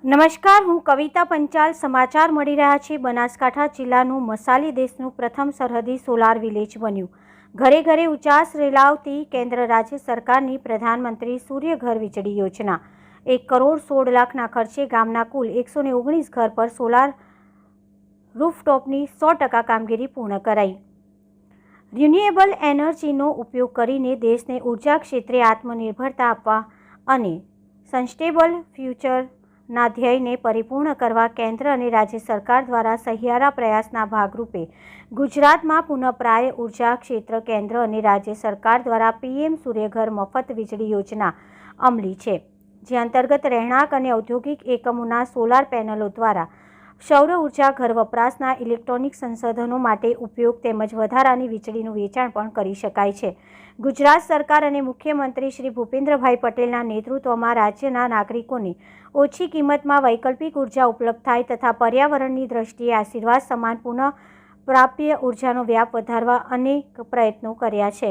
નમસ્કાર, હું કવિતા પંચાલ. સમાચાર મળી રહ્યા છે. બનાસકાંઠા જિલ્લાનું મસાલી દેશનું પ્રથમ સરહદી સોલાર વિલેજ બન્યું. ઘરે ઘરે ઉચાસ રેલાવતી કેન્દ્ર રાજ્ય સરકારની પ્રધાનમંત્રી સૂર્યઘર વીજળી યોજના 1,16,00,000ના ખર્ચે ગામના કુલ 119 ઘર પર સોલાર રૂફટોપની 100% કામગીરી પૂર્ણ કરાઈ. રિન્યુએબલ એનર્જીનો ઉપયોગ કરીને દેશને ઉર્જા ક્ષેત્રે આત્મનિર્ભરતા આપવા અને સસ્ટેનેબલ ફ્યુચરના ધ્યેયને પરિપૂર્ણ કરવા કેન્દ્ર અને રાજ્ય સરકાર દ્વારા સહિયારા પ્રયાસના ભાગરૂપે ગુજરાતમાં પુનઃપ્રાય ઉર્જા ક્ષેત્ર કેન્દ્ર અને રાજ્ય સરકાર દ્વારા PM સૂર્યઘર મફત વીજળી યોજના અમલી છે, જે અંતર્ગત રહેણાંક અને ઔદ્યોગિક એકમોના સોલાર પેનલો દ્વારા સૌર ઉર્જા ઘર વપરાશના ઇલેક્ટ્રોનિક સંસાધનો માટે ઉપયોગ તેમજ વધારાની વીજળીનું વેચાણ પણ કરી શકાય છે. ગુજરાત સરકાર અને મુખ્યમંત્રી શ્રી ભૂપેન્દ્રભાઈ પટેલના નેતૃત્વમાં રાજ્યના નાગરિકોને ઓછી કિંમતમાં વૈકલ્પિક ઉર્જા ઉપલબ્ધ થાય તથા પર્યાવરણની દ્રષ્ટિએ આશીર્વાદ સમાન પુનઃપ્રાપ્ય ઉર્જાનો વ્યાપ વધારવા અનેક પ્રયત્નો કર્યા છે.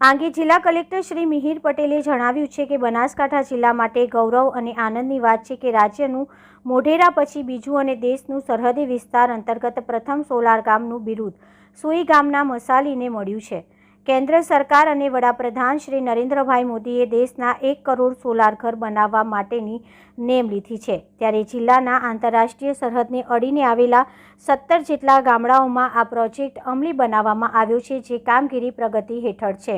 આ અંગે જિલ્લા કલેક્ટર શ્રી મિહિર પટેલે જણાવ્યું છે કે બનાસકાંઠા જિલ્લા માટે ગૌરવ અને આનંદની વાત છે કે રાજ્યનું મોઢેરા પછી બીજું અને દેશનું સરહદી વિસ્તાર અંતર્ગત પ્રથમ સોલાર ગામનું બિરુદ સુઈ ગામના મસાલીને મળ્યું છે. કેન્દ્ર સરકાર અને વડાપ્રધાન શ્રી નરેન્દ્રભાઈ મોદીએ દેશના 1 કરોડ સોલાર ઘર બનાવવા માટેની નેમ લીધી છે, ત્યારે જિલ્લાના આંતરરાષ્ટ્રીય સરહદને અડીને આવેલા 17 જેટલા ગામડાઓમાં આ પ્રોજેક્ટ અમલી બનાવવામાં આવ્યો છે, જે કામગીરી પ્રગતિ હેઠળ છે.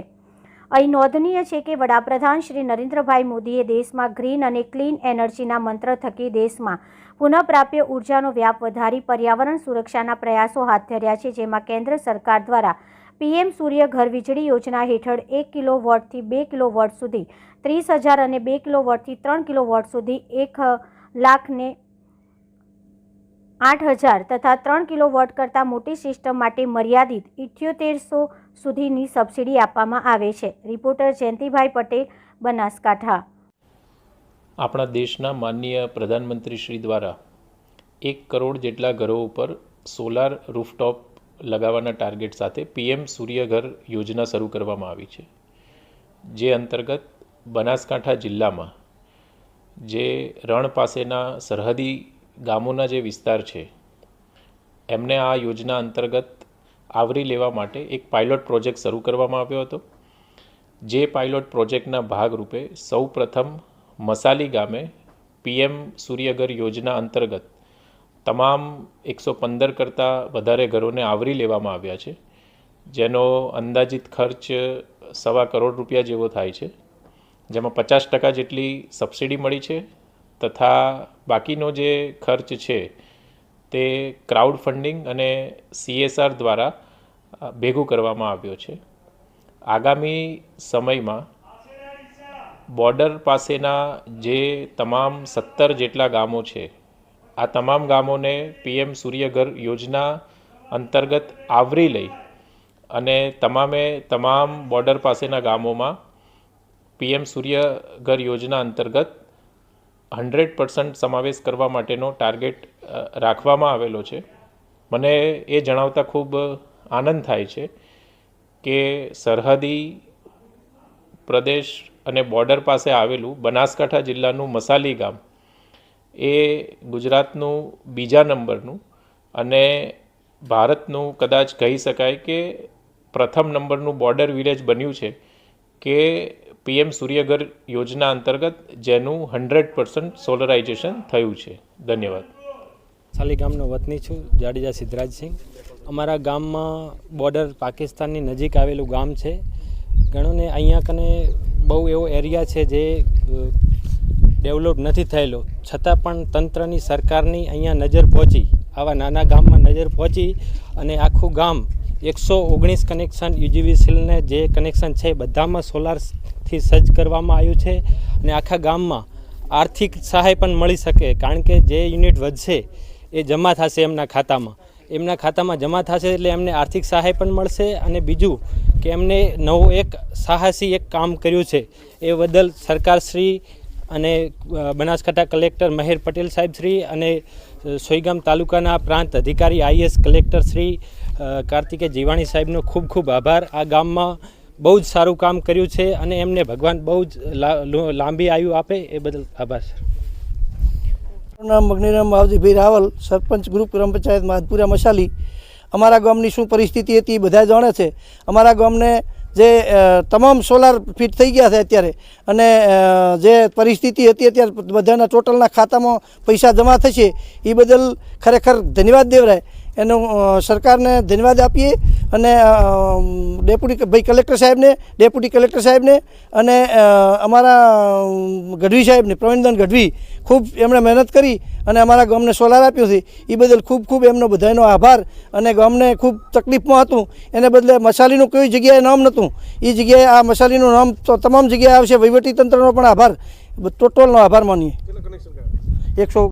અહીં નોંધનીય છે કે વડાપ્રધાન શ્રી નરેન્દ્રભાઈ મોદીએ દેશમાં ગ્રીન અને ક્લીન એનર્જીના મંત્ર થકી દેશમાં પુનઃપ્રાપ્ય ઉર્જાનો વ્યાપ વધારી પર્યાવરણ સુરક્ષાના પ્રયાસો હાથ ધર્યા છે, જેમાં કેન્દ્ર સરકાર દ્વારા PM સૂર્યઘર વીજળી યોજના હેઠળ 1 કિલોવોટથી 2 કિલોવોટ સુધી 30,000 અને 2 કિલોવોટથી 3 કિલોવોટ સુધી 1,08,000 તથા 3 કિલોવોટ કરતાં મોટી સિસ્ટમ માટે મર્યાદિત 7800 સુધીની સબસિડી આપવામાં આવે છે. રિપોર્ટર જયંતિભાઈ પટેલ, બનાસકાંઠા. આપણા દેશના માનનીય પ્રધાનમંત્રી શ્રી દ્વારા 1 કરોડ જેટલા ઘરો ઉપર સોલાર રૂફટોપ લગાવવાના ટાર્ગેટ સાથે PM સૂર્યઘર યોજના શરૂ કરવામાં આવી છે, જે અંતર્ગત બનાસકાંઠા જિલ્લામાં જે રણ પાસેના સરહદી ગામોના જે વિસ્તાર છે એમને આ યોજના અંતર્ગત આવરી લેવા માટે એક પાયલોટ પ્રોજેક્ટ શરૂ કરવામાં આવ્યો હતો. જે પાયલોટ પ્રોજેક્ટના ભાગરૂપે સૌ પ્રથમ મસાલી ગામે PM સૂર્યઘર યોજના અંતર્ગત તમામ 115 કરતાં વધારે ઘરોને આવરી લેવામાં આવ્યા છે, જેનો અંદાજિત ખર્ચ ₹1.25 કરોડ જેવો થાય છે, જેમાં 50% જેટલી સબસિડી મળી છે તથા બાકીનો જે ખર્ચ છે તે ક્રાઉડ ફંડિંગ અને CSR દ્વારા ભેગું કરવામાં આવ્યો છે. આગામી સમયમાં બોર્ડર પાસેના જે તમામ 17 જેટલા ગામો છે, આ તમામ ગામોને PM સૂર્યઘર યોજના અંતર્ગત આવરી લઈ અને તમામ બોર્ડર પાસેના ગામોમાં PM સૂર્યઘર યોજના અંતર્ગત 100% સમાવેશ કરવા માટેનો ટાર્ગેટ રાખવામાં આવેલો છે. મને એ જણાવતા ખૂબ આનંદ થાય છે કે સરહદી પ્રદેશ અને બોર્ડર પાસે આવેલું બનાસકાંઠા જિલ્લાનું મસાલી ગામ એ ગુજરાતનું બીજા નંબરનું અને ભારતનું કદાચ કહી શકાય કે પ્રથમ નંબરનું બોર્ડર વિલેજ બન્યું છે કે PM સૂર્યઘર યોજના અંતર્ગત જેનું 100% સોલરાઇઝેશન થયું છે. ધન્યવાદ. મસાલી ગામનો વતની છું, જાડેજા સિદ્ધરાજસિંહ. અમારા ગામમાં બોર્ડર પાકિસ્તાનની નજીક આવેલું ગામ છે. ઘણોને અહીંયા કને બહુ એવો એરિયા છે જે ડેવલપ નથી થયેલો, છતાં પણ તંત્રની સરકારની અહીંયા નજર પહોંચી, આવા નાના ગામમાં નજર પહોંચી અને આખું ગામ 119 કનેક્શન UGVCLને જે કનેક્શન છે બધામાં સોલારથી સજ્જ કરવામાં આવ્યું છે અને આખા ગામમાં આર્થિક સહાય પણ મળી શકે, કારણ કે જે યુનિટ વધશે એ જમા થશે એમના ખાતામાં જમા થશે એટલે એમને આર્થિક સહાય પણ મળશે. અને બીજું કે એમને નવું એક સાહસી એક કામ કર્યું છે એ બદલ સરકારશ્રી અને બનાસકાંઠા કલેક્ટર મહેર પટેલ સાહેબ શ્રી અને સોઈગામ તાલુકાના પ્રાંત અધિકારી IAS કલેક્ટર શ્રી કાર્તિકે જીવાણી સાહેબનો ખૂબ ખૂબ આભાર. આ ગામમાં બહુ જ સારું કામ કર્યું છે અને એમને ભગવાન બહુ જ લાંબી આયુ આપે એ બદલ આભાર સર. નામ મગનીરામ માવજીભાઈ રાવલ, સરપંચ ગ્રુપ ગ્રામ પંચાયત માધપુરા મસાલી. અમારા ગામની શું પરિસ્થિતિ હતી એ બધા જાણે છે. અમારા ગામને જે તમામ સોલાર ફિટ થઈ ગયા છે અત્યારે, અને જે પરિસ્થિતિ હતી અત્યારે બધાના ટોટલના ખાતામાં પૈસા જમા થશે એ બદલ ખરેખર ધન્યવાદ દેવરાય. એનો સરકારને ધન્યવાદ આપીએ અને ડેપ્યુટી કલેક્ટર સાહેબને, ડેપ્યુટી કલેક્ટર સાહેબને અને અમારા ગઢવી સાહેબને, પ્રવીણદાન ગઢવી, ખૂબ એમણે મહેનત કરી અને અમારા ગામને સોલાર આપ્યું છે એ બદલ ખૂબ ખૂબ એમનો બધાનો આભાર. અને ગામને ખૂબ તકલીફમાં હતું એને બદલે મસાલીનું કોઈ જગ્યાએ નામ નહોતું, એ જગ્યાએ આ મસાલીનું નામ તો તમામ જગ્યાએ આવશે. વહીવટીતંત્રનો પણ આભાર, ટોટલનો આભાર માનીએ. 100